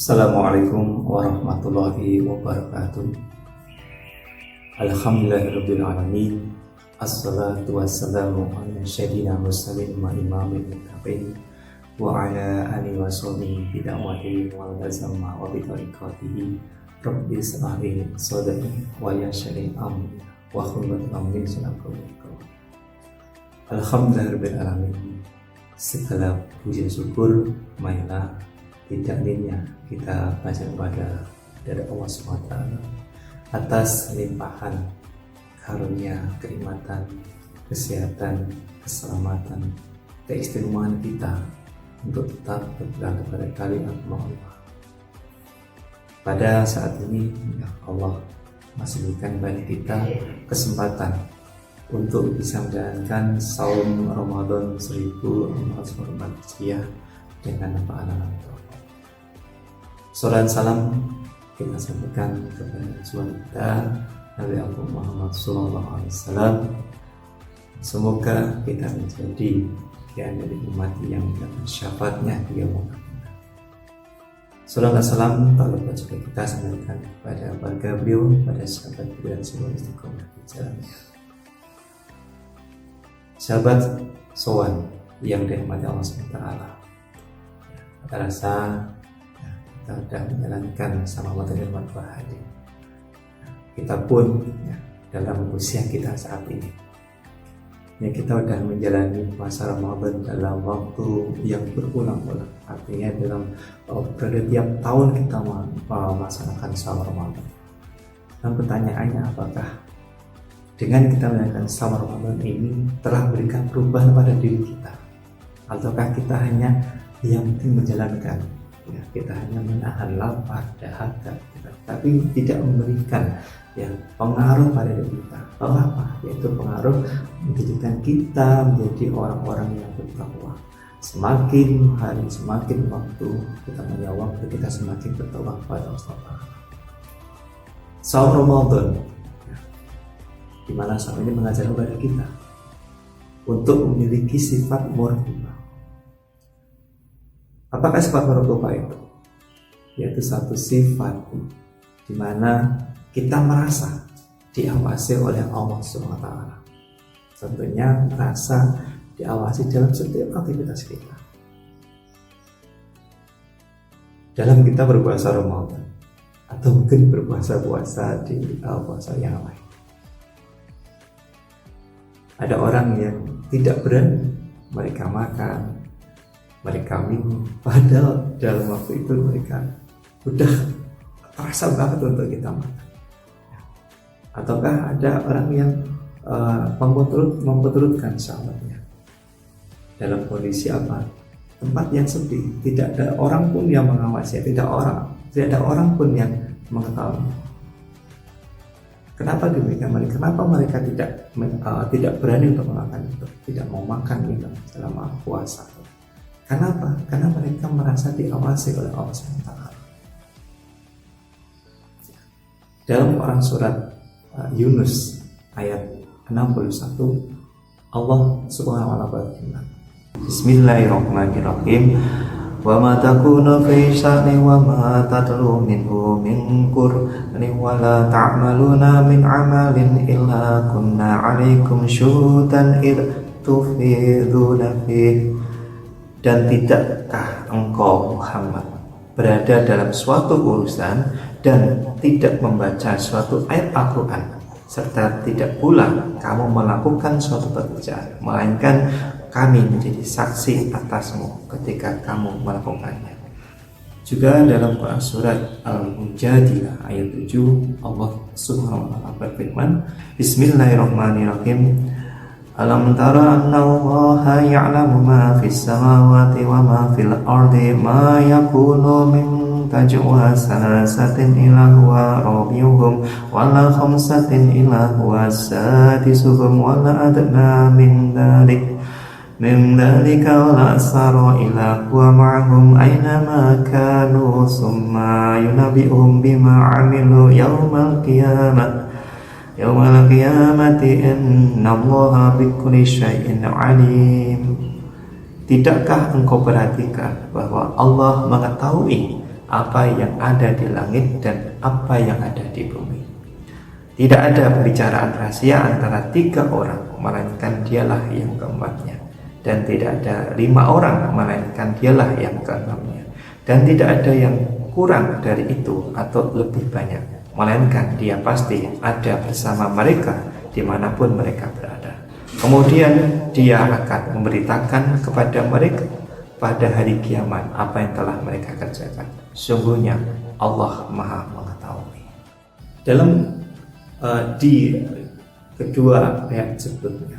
Assalamualaikum warahmatullahi wabarakatuh. Alhamdulillahirabbil alamin. Assalatu wassalamu ala sayyidina mursalin wa imamil muttaqin wa ala alihi wa sahbihi bid'awatihi wa lazama wa bitariqatihi. Rabbi ishrah li sadri wa yassir li amri wa hlul 'uqdatam min lisani. Alhamdulillahirabbil alamin. Segala puji syukur marilah tidak lainnya kita baca kepada dari Allah SWT atas limpahan karunia, kenikmatan, kesehatan, keselamatan, keistimewaan kita untuk tetap berpegang kepada kalimat Allah. Pada saat ini ya Allah masih berikan kepada kita kesempatan untuk bisa menjalankan saum Ramadan 1444 Hijriah dengan anak-anak. Salam salam kita sampaikan kepada Tuhan kita Nabi Muhammad SAW. Semoga kita menjadi bagian dari umat yang mendapat syafaatnya di yaumul qiyamah. Salam salam tak lupa juga kita sampaikan kepada keluarga beliau, pada sahabat beliau dan seluruh istiqomah di jalannya. Sahabat sowan yang dirahmati Allah SWT, kita rasa kita sudah menjalankan sama materi bahagia. Kita pun dalam usia kita saat ini kita sudah menjalani masa Ramadan dalam waktu yang berulang-ulang. Artinya dalam periode tiap tahun kita melaksanakan saum Ramadan. Dan pertanyaannya, apakah dengan kita menjalankan saum Ramadan ini telah memberikan perubahan pada diri kita, ataukah kita hanya yang penting menjalankan? Kita hanya menahan lapar, dahaga kita, tapi tidak memberikan pengaruh pada diri kita. Apa? Yaitu pengaruh menjadikan kita menjadi orang-orang yang bertakwa. Semakin hari, semakin waktu kita menyawang, kita semakin bertakwa kepada Allah. Saum Ramadan, di mana saum ini mengajar kepada kita untuk memiliki sifat muraqabah. Apakah sifat muraqabah itu? Yaitu satu sifat di mana kita merasa diawasi oleh Allah SWT. Tentunya merasa diawasi dalam setiap aktivitas kita. Dalam kita berpuasa Ramadan, atau mungkin berpuasa-puasa di puasa yang lain. Ada orang yang tidak berani, mereka makan, mereka minum, padahal dalam waktu itu mereka udah terasa banget untuk kita makan. Ataukah ada orang yang memperturutkan sahabatnya dalam kondisi apa? Tempat yang sepi, tidak ada orang pun yang mengawasi, tidak ada orang pun yang mengetahui. Kenapa demikian? Kenapa mereka tidak berani untuk melakukan itu, tidak mau makan minum selama puasa? Kenapa? Karena mereka merasa diawasi oleh Allah SWT. Dalam Quran surat Yunus ayat 61, Allah Subhanahu wa ta'ala berfirman, Bismillahirrahmanirrahim. Wa ma takunu fi sya'ni wa ma tatlu minhu min qur'ani wa la ta'maluna min 'amalin illa kunna 'alaikum syuhudan id tufiduna fihi. Dan tidakkah engkau Muhammad berada dalam suatu urusan dan tidak membaca suatu ayat Al-Quran, serta tidak pula kamu melakukan suatu pekerjaan, melainkan kami menjadi saksi atasmu ketika kamu melakukannya. Juga dalam Quran surat Al-Mujadilah ayat 7, Allah Subhanahu wa ta'ala berfirman, Bismillahirrahmanirrahim. Alam tara anna Allaha ya'lamu ma fis samawati wa ma fil ardi ma yakunu min tajwa salasatin illa huwa rabiuhum wa la khamsatin illa huwa sadisuhum wa la adna min dalika la asara illa huwa ma'ahum aina ma kanu summa yunabbi'uhum bima 'amilu yawmal qiyamah innallaha bikulli syai'in alim. Tidakkah engkau perhatikan bahwa Allah mengetahui apa yang ada di langit dan apa yang ada di bumi. Tidak ada pembicaraan rahasia antara 3 orang, melainkan dialah yang keempatnya. Dan tidak ada 5 orang, melainkan dialah yang keenamnya. Dan tidak ada yang kurang dari itu atau lebih banyak, melainkan dia pasti ada bersama mereka dimanapun mereka berada. Kemudian dia akan memberitakan kepada mereka pada hari kiamat apa yang telah mereka kerjakan. Sungguhnya Allah Maha Mengetahui. Dalam di kedua ayat sebelumnya,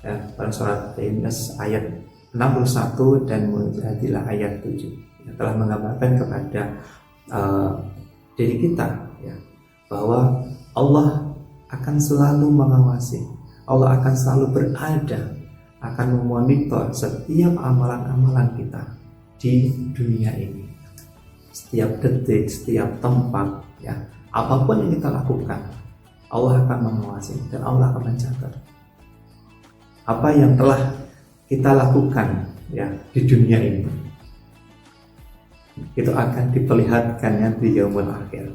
ya, pada surat Yunus ayat 61 dan Mujadilah ayat 7, yang telah menggambarkan kepada diri kita, ya, bahwa Allah akan selalu mengawasi, Allah akan selalu berada, akan memonitor setiap amalan-amalan kita di dunia ini, setiap detik, setiap tempat, ya, apapun yang kita lakukan, Allah akan mengawasi dan Allah akan mencatat apa yang telah kita lakukan, ya, di dunia ini. Itu akan diperlihatkan nanti di yaumul akhir.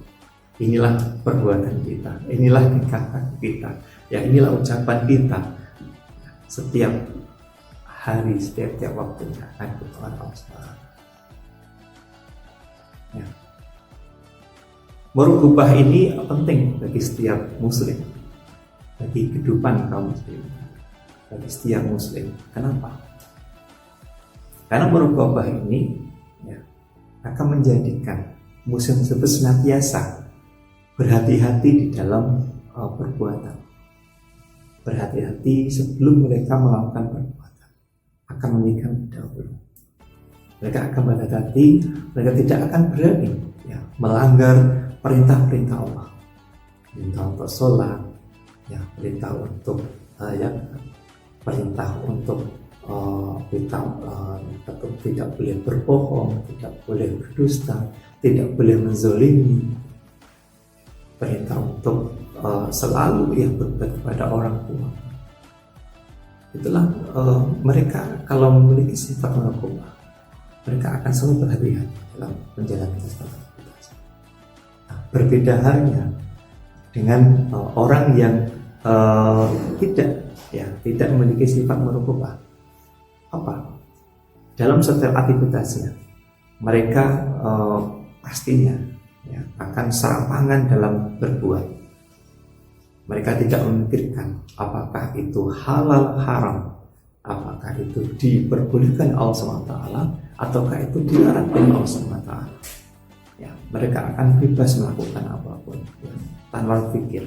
Inilah perbuatan kita, inilah tingkah kita, ya, inilah ucapan kita setiap hari, setiap waktunya akan Tuhan Allah. Ya. Merubah ini penting bagi setiap muslim, bagi kehidupan kaum muslim, bagi setiap muslim. Kenapa? Karena merubah ini, ya, akan menjadikan muslim tersebut senantiasa berhati-hati di dalam perbuatan. Berhati-hati sebelum mereka melakukan perbuatan, akan memikirkan dahulu. Mereka akan berhati-hati, mereka tidak akan berani, ya, melanggar perintah-perintah Allah, perintah untuk sholat, ya, perintah untuk perintah untuk kita tidak boleh berbohong, tidak boleh berdusta, tidak boleh menzolimi, perintah untuk selalu, ya, berbuat kepada orang tua. Itulah mereka kalau memiliki sifat merubah, mereka akan selalu berhati-hati dalam menjalankan aktivitas. Berbeda halnya dengan orang yang tidak memiliki sifat merubah. Apa? Dalam setiap aktivitasnya, mereka pastinya, ya, akan serampangan dalam berbuat. Mereka tidak memikirkan apakah itu halal haram, apakah itu diperbolehkan Allah SWT, ataukah itu dilarang oleh Allah SWT. Ya, mereka akan bebas melakukan apapun, ya, tanpa pikir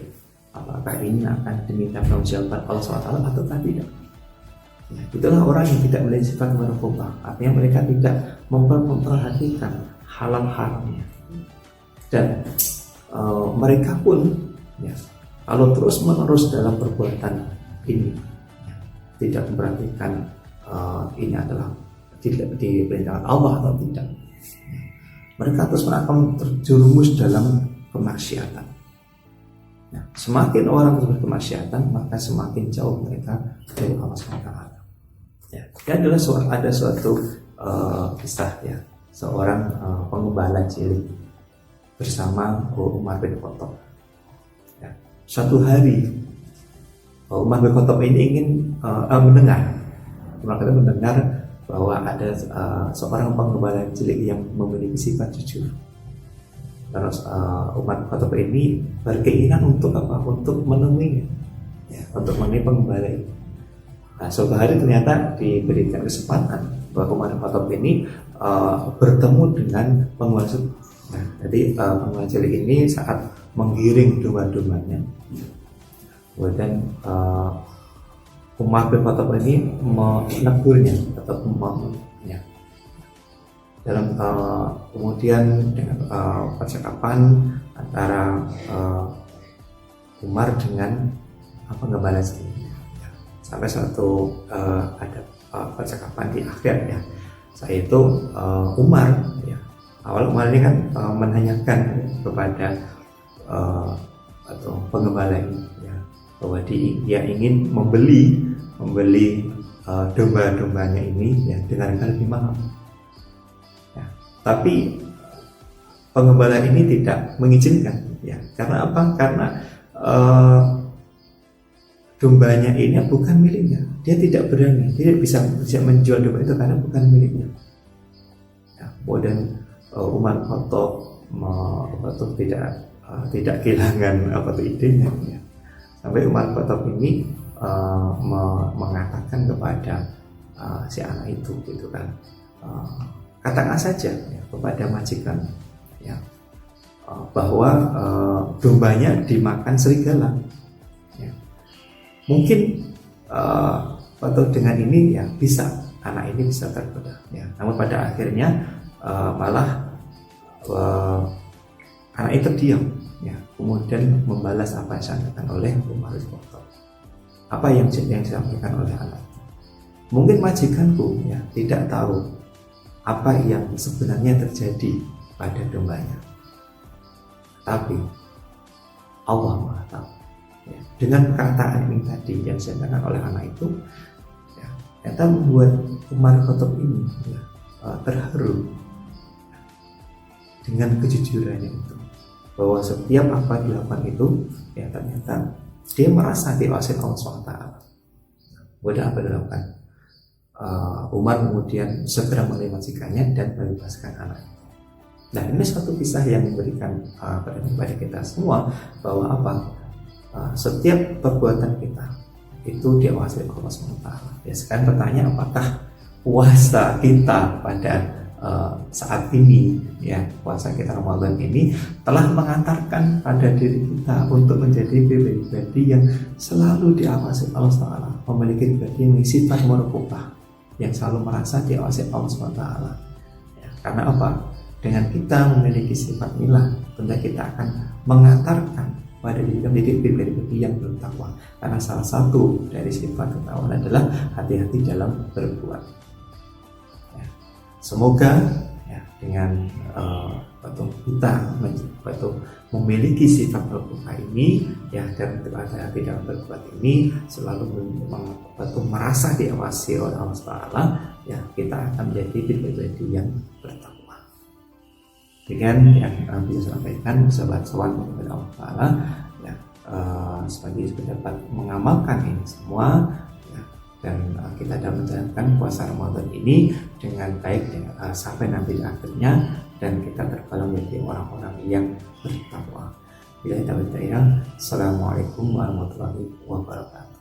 apakah ini akan diminta pertanggungjawaban Allah SWT atau tidak. Ya, itulah orang yang tidak memiliki sifat merubah, artinya mereka tidak memperhatikan halal haramnya, dan mereka pun, ya, kalau terus menerus dalam perbuatan ini, ya, tidak memperhatikan ini adalah tidak diperintahkan Allah atau tidak, ya, mereka terus akan terjerumus dalam kemaksiatan. Nah, semakin orang berkemaksiatan, maka semakin jauh mereka dari Allah SWT. Ya, ini adalah ada suatu kisah, ya, seorang pengembala cilik bersama Umar bin Khattab. Ya, suatu hari Umar bin Khattab ini ingin mendengar bahwa ada seorang pengembala cilik yang memiliki sifat jujur. Terus Umar bin Khattab ini berkeinginan untuk apa? Untuk menemuinya, ya, untuk menemui pengembala ini. Nah, suatu hari ternyata diberikan kesempatan bahwa Umar bin Khattab ini bertemu dengan pengembala. Nah, jadi pengembala cilik ini saat menggiring domba-dombanya, kemudian Umar bin Khattab ini menegurnya atau membangunnya. Dalam kemudian dengan percakapan antara Umar dengan pengembala cilik, sampai suatu ada percakapan di akhir, ya, saya itu Umar, ya, awal Umar ini kan menanyakan kepada atau pengembala ini, ya, bahwa dia ingin membeli domba-dombanya ini, ya, dengan harga lebih mahal. Ya, tapi pengembala ini tidak mengizinkan, ya. Karena apa? Karena dombanya ini bukan miliknya. Dia tidak berani, dia bisa menjual domba itu karena bukan miliknya. Ya, kemudian Umar Khattab tidak kehilangan idenya, ya. Sampai Umar Khattab ini mengatakan kepada si anak itu, gitu kan, katakan saja, ya, kepada majikan, ya, bahwa dombanya dimakan serigala, ya. Mungkin atau dengan ini, ya, bisa anak ini bisa tergoda, ya. Namun pada akhirnya malah anak itu diam, ya, kemudian membalas apa yang disampaikan oleh Umar Khattab. Apa yang disampaikan oleh anak itu? Mungkin majikanku, ya, tidak tahu apa yang sebenarnya terjadi pada dombanya, tapi Allah Maha tahu. Ya, dengan perkataan ini tadi yang disampaikan oleh anak itu, ya, ternyata membuat Umar Khattab ini, ya, terharu dengan kejujurannya itu, bahwa setiap apa dilakukan itu, ya, ternyata dia merasa diawasi Allah SWT. Kemudian apa dilakukan? Umar kemudian segera menerima majikannya dan membebaskan anak itu. Nah, ini suatu kisah yang memberikan kepada kita semua bahwa apa? Setiap perbuatan kita itu diawasi Allah SWT. Ya, sekarang bertanya, apakah puasa kita pada saat ini, ya, puasa kita Ramadan ini telah mengantarkan pada diri kita untuk menjadi pribadi yang selalu diawasi Allah SWT, memiliki pribadi yang sifat muraqabah, yang selalu merasa diawasi Allah SWT. Ya, karena apa? Dengan kita memiliki sifat inilah, tentu kita akan mengantarkan pada diri kita menjadi pribadi yang bertakwa. Karena salah satu dari sifat ketakwaan adalah hati-hati dalam berbuat. Semoga, ya, dengan kita memiliki sifat berbuat ini, ya, dan hati-hati dalam berbuat ini selalu merasa diawasi oleh Allah SWT, ya, kita akan menjadi pribadi yang bertakwa. Dengan yang bisa sampaikan, sahabat-sahabat kepada Allah Ta'ala, ya, sebagai dapat mengamalkan ini semua, ya, dan kita dapat menjalankan puasa Ramadan ini dengan baik, sampai nanti di akhirnya, dan kita tergolong menjadi orang-orang yang bertakwa. Bila kita bertanya, Assalamualaikum warahmatullahi wabarakatuh.